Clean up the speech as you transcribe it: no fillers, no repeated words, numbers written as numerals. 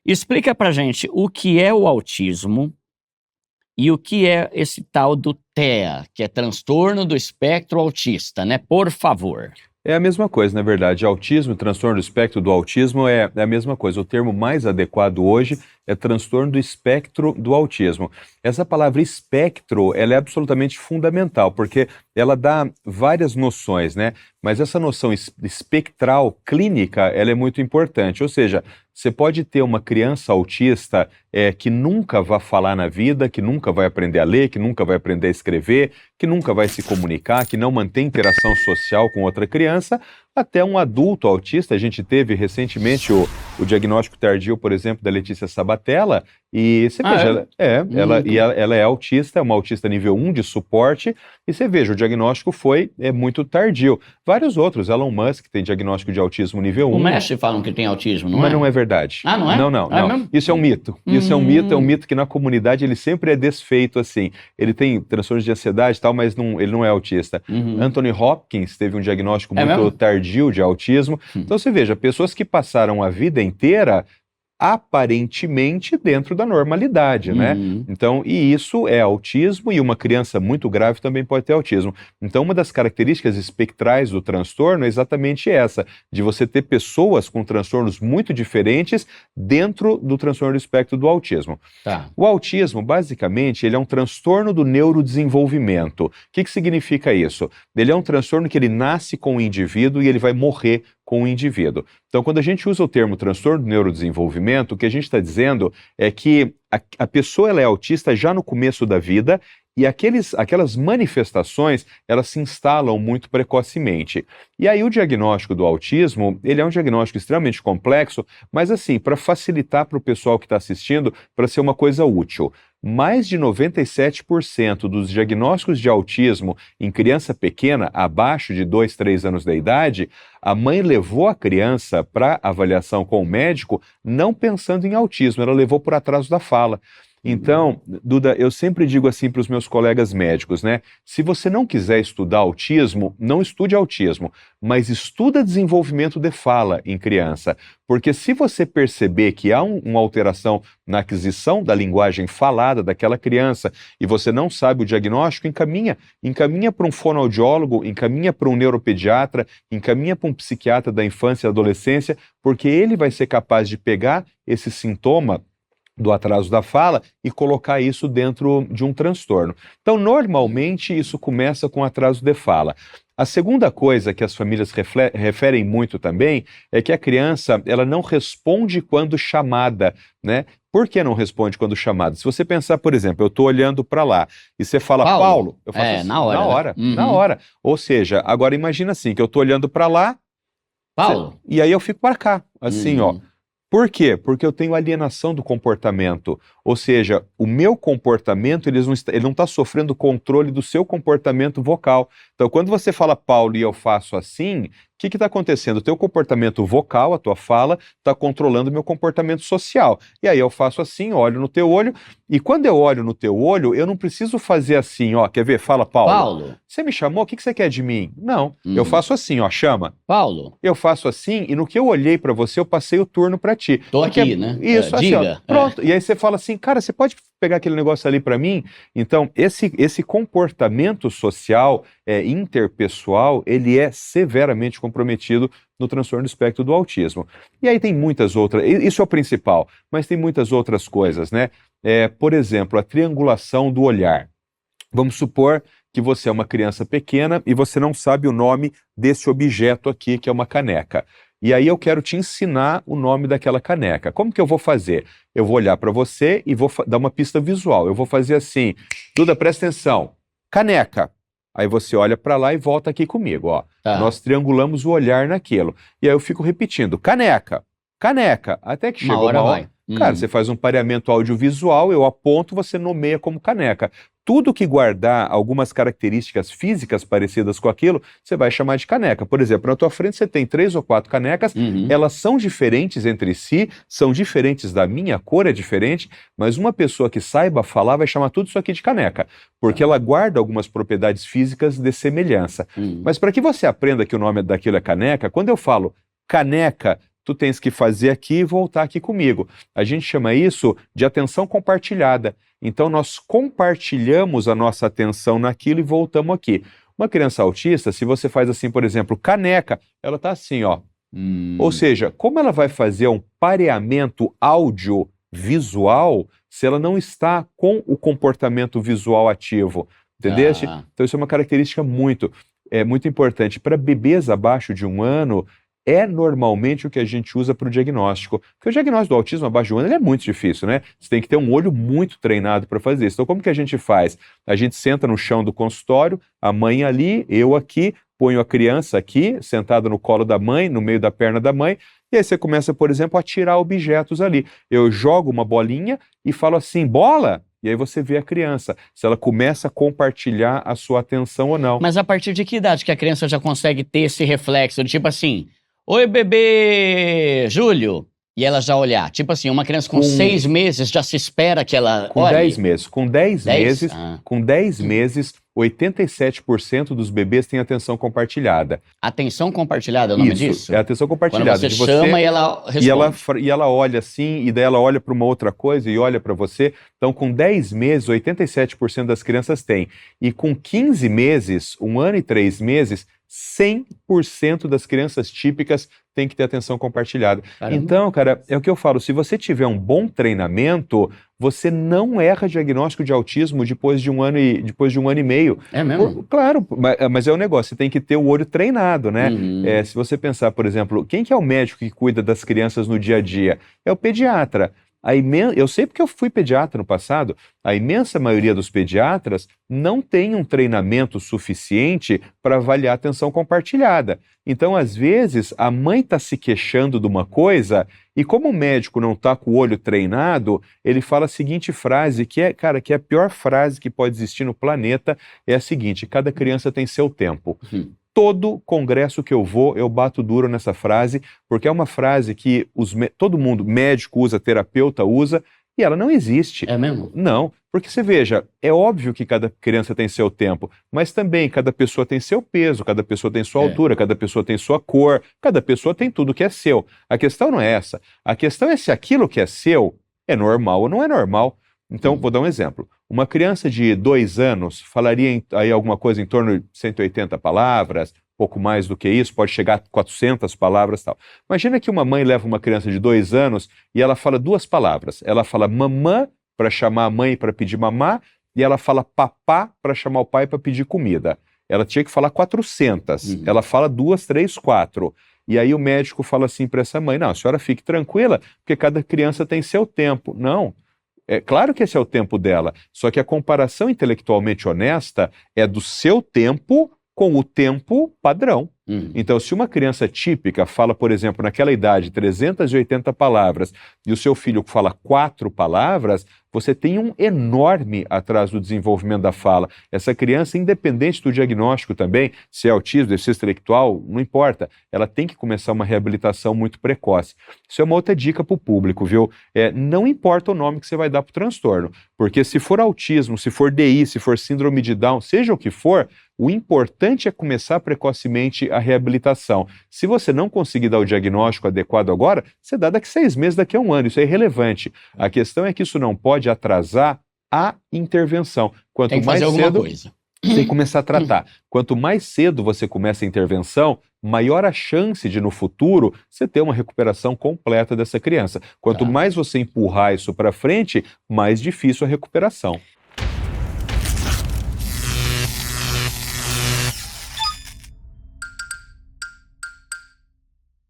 Explica pra gente o que é o autismo e o que é esse tal do TEA, que é transtorno do espectro autista, né? Por favor. É a mesma coisa, na verdade. Autismo, transtorno do espectro do autismo é a mesma coisa. O termo mais adequado hoje é transtorno do espectro do autismo. Essa palavra espectro, ela é absolutamente fundamental, porque ela dá várias noções, né? Mas essa noção espectral clínica, ela é muito importante. Ou seja, você pode ter uma criança autista que nunca vai falar na vida, que nunca vai aprender a ler, que nunca vai aprender a escrever, que nunca vai se comunicar, que não mantém interação social com outra criança, até um adulto autista. A gente teve recentemente o diagnóstico tardio, por exemplo, da Letícia Sabatella, e você veja, ela é autista, é uma autista nível 1 de suporte, e você veja, o diagnóstico foi muito tardio. Vários outros, Elon Musk tem diagnóstico de autismo nível 1. O Messi falam que tem autismo, não é? Mas não é verdade. Ah, não é? Não. Mesmo? Isso é um mito. Isso é um mito que na comunidade ele sempre é desfeito assim. Ele tem transtornos de ansiedade e tal, mas ele não é autista. Anthony Hopkins teve um diagnóstico muito tardio de autismo. Então você veja, pessoas que passaram a vida inteira aparentemente dentro da normalidade, né? Então, e isso é autismo, e uma criança muito grave também pode ter autismo. Então, uma das características espectrais do transtorno é exatamente essa, de você ter pessoas com transtornos muito diferentes dentro do transtorno do espectro do autismo. Tá. O autismo, basicamente, ele é um transtorno do neurodesenvolvimento. O que significa isso? Ele é um transtorno que ele nasce com o indivíduo e ele vai morrer com o indivíduo. Então, quando a gente usa o termo transtorno do neurodesenvolvimento, o que a gente está dizendo é que a pessoa ela é autista já no começo da vida e aquelas manifestações, elas se instalam muito precocemente. E aí o diagnóstico do autismo, ele é um diagnóstico extremamente complexo, mas assim, para facilitar para o pessoal que está assistindo, para ser uma coisa útil. Mais de 97% dos diagnósticos de autismo em criança pequena, abaixo de 2, 3 anos da idade, a mãe levou a criança para avaliação com o médico não pensando em autismo, ela levou por atraso da fala. Então, Duda, eu sempre digo assim para os meus colegas médicos, né? Se você não quiser estudar autismo, não estude autismo, mas estuda desenvolvimento de fala em criança. Porque se você perceber que há uma alteração na aquisição da linguagem falada daquela criança e você não sabe o diagnóstico, encaminha para um fonoaudiólogo, encaminha para um neuropediatra, encaminha para um psiquiatra da infância e adolescência, porque ele vai ser capaz de pegar esse sintoma do atraso da fala e colocar isso dentro de um transtorno. Então, normalmente, isso começa com atraso de fala. A segunda coisa que as famílias referem muito também é que a criança ela não responde quando chamada, né? Por que não responde quando chamada? Se você pensar, por exemplo, eu estou olhando para lá e você fala Paulo, eu faço assim, na hora. Na hora. Ou seja, agora imagina assim, que eu estou olhando para lá, Paulo. E aí eu fico para cá, assim, ó. Por quê? Porque eu tenho alienação do comportamento, ou seja, o meu comportamento ele não está sofrendo controle do seu comportamento vocal. Então, quando você fala Paulo e eu faço assim, o que está acontecendo? O teu comportamento vocal, a tua fala, está controlando o meu comportamento social. E aí eu faço assim, olho no teu olho, e quando eu olho no teu olho, eu não preciso fazer assim, ó, quer ver? Fala, Paulo. Paulo. Você me chamou? O que você quer de mim? Não, eu faço assim, ó, chama. Paulo. Eu faço assim, e no que eu olhei para você, eu passei o turno para ti. Tô aqui, né? Isso, assim, diga. ó, pronto. E aí você fala assim, cara, você pode pegar aquele negócio ali para mim? Então, esse comportamento social, interpessoal, ele é severamente comprometido no transtorno do espectro do autismo. E aí tem muitas outras, isso é o principal, mas tem muitas outras coisas, né? Por exemplo, a triangulação do olhar. Vamos supor que você é uma criança pequena e você não sabe o nome desse objeto aqui, que é uma caneca. E aí eu quero te ensinar o nome daquela caneca. Como que eu vou fazer? Eu vou olhar para você e vou dar uma pista visual. Eu vou fazer assim, Duda, presta atenção, caneca. Aí você olha para lá e volta aqui comigo, ó. Tá. Nós triangulamos o olhar naquilo. E aí eu fico repetindo, caneca, caneca, até que chega uma hora. Cara, você faz um pareamento audiovisual, eu aponto, você nomeia como caneca. Tudo que guardar algumas características físicas parecidas com aquilo, você vai chamar de caneca. Por exemplo, na tua frente você tem 3 ou 4 canecas, elas são diferentes entre si, são diferentes da minha, a cor é diferente, mas uma pessoa que saiba falar vai chamar tudo isso aqui de caneca, porque ela guarda algumas propriedades físicas de semelhança. Mas para que você aprenda que o nome daquilo é caneca, quando eu falo caneca, tu tens que fazer aqui e voltar aqui comigo. A gente chama isso de atenção compartilhada. Então, nós compartilhamos a nossa atenção naquilo e voltamos aqui. Uma criança autista, se você faz assim, por exemplo, caneca, ela está assim, ó. Ou seja, como ela vai fazer um pareamento audiovisual se ela não está com o comportamento visual ativo? Entendeste? Então, isso é uma característica muito importante. Para bebês abaixo de 1 ano, é normalmente o que a gente usa para o diagnóstico. Porque o diagnóstico do autismo abaixo de 1 ano ele é muito difícil, né? Você tem que ter um olho muito treinado para fazer isso. Então, como que a gente faz? A gente senta no chão do consultório, a mãe ali, eu aqui, ponho a criança aqui, sentada no colo da mãe, no meio da perna da mãe, e aí você começa, por exemplo, a tirar objetos ali. Eu jogo uma bolinha e falo assim, bola! E aí você vê a criança, se ela começa a compartilhar a sua atenção ou não. Mas a partir de que idade que a criança já consegue ter esse reflexo? De tipo assim, oi bebê Júlio, e ela já olhar. Tipo assim, uma criança com 6 meses já se espera que ela com olhe? 10 meses. Com 10 meses, com 10 meses, 87% dos bebês têm atenção compartilhada. Atenção compartilhada é o nome disso? É atenção compartilhada. Quando você chama e ela responde. E ela olha assim, e daí ela olha para uma outra coisa e olha para você. Então, com 10 meses, 87% das crianças têm. E com 15 meses, 1 ano e 3 meses, 100% das crianças típicas têm que ter atenção compartilhada. Caramba. Então, cara, é o que eu falo, se você tiver um bom treinamento, você não erra diagnóstico de autismo depois de 1 ano e meio. É mesmo? Claro, mas é um negócio, você tem que ter o olho treinado, né? Se você pensar, por exemplo, quem que é o médico que cuida das crianças no dia a dia? É o pediatra. Eu sei porque eu fui pediatra no passado, a imensa maioria dos pediatras não tem um treinamento suficiente para avaliar a atenção compartilhada. Então, às vezes, a mãe está se queixando de uma coisa e como o médico não está com o olho treinado, ele fala a seguinte frase, que é a pior frase que pode existir no planeta, é a seguinte, cada criança tem seu tempo. Todo congresso que eu vou, eu bato duro nessa frase, porque é uma frase que todo mundo, médico usa, terapeuta usa, e ela não existe. É mesmo? Não, porque você veja, é óbvio que cada criança tem seu tempo, mas também cada pessoa tem seu peso, cada pessoa tem sua altura, cada pessoa tem sua cor, cada pessoa tem tudo que é seu. A questão não é essa. A questão é se aquilo que é seu é normal ou não é normal. Então, vou dar um exemplo. Uma criança de 2 anos falaria aí alguma coisa em torno de 180 palavras, pouco mais do que isso, pode chegar a 400 palavras e tal. Imagina que uma mãe leva uma criança de 2 anos e ela fala 2 palavras. Ela fala mamã para chamar a mãe para pedir mamá e ela fala papá para chamar o pai para pedir comida. Ela tinha que falar 400. Ela fala 2, 3, 4. E aí o médico fala assim para essa mãe, não, a senhora fique tranquila, porque cada criança tem seu tempo. Não. É claro que esse é o tempo dela, só que a comparação intelectualmente honesta é do seu tempo com o tempo padrão. Então, se uma criança típica fala, por exemplo, naquela idade, 380 palavras, e o seu filho fala 4 palavras, você tem um enorme atraso do desenvolvimento da fala. Essa criança, independente do diagnóstico também, se é autismo, deficiência intelectual, não importa, ela tem que começar uma reabilitação muito precoce. Isso é uma outra dica para o público, viu? Não importa o nome que você vai dar para o transtorno, porque se for autismo, se for DI, se for síndrome de Down, seja o que for, o importante é começar precocemente a reabilitação. Se você não conseguir dar o diagnóstico adequado agora, você dá daqui 6 meses, daqui a 1 ano, isso é irrelevante. A questão é que isso não pode atrasar a intervenção. Quanto tem que mais fazer alguma cedo, coisa. você tem que começar a tratar. Quanto mais cedo você começa a intervenção, maior a chance de, no futuro, você ter uma recuperação completa dessa criança. Quanto mais você empurrar isso para frente, mais difícil a recuperação.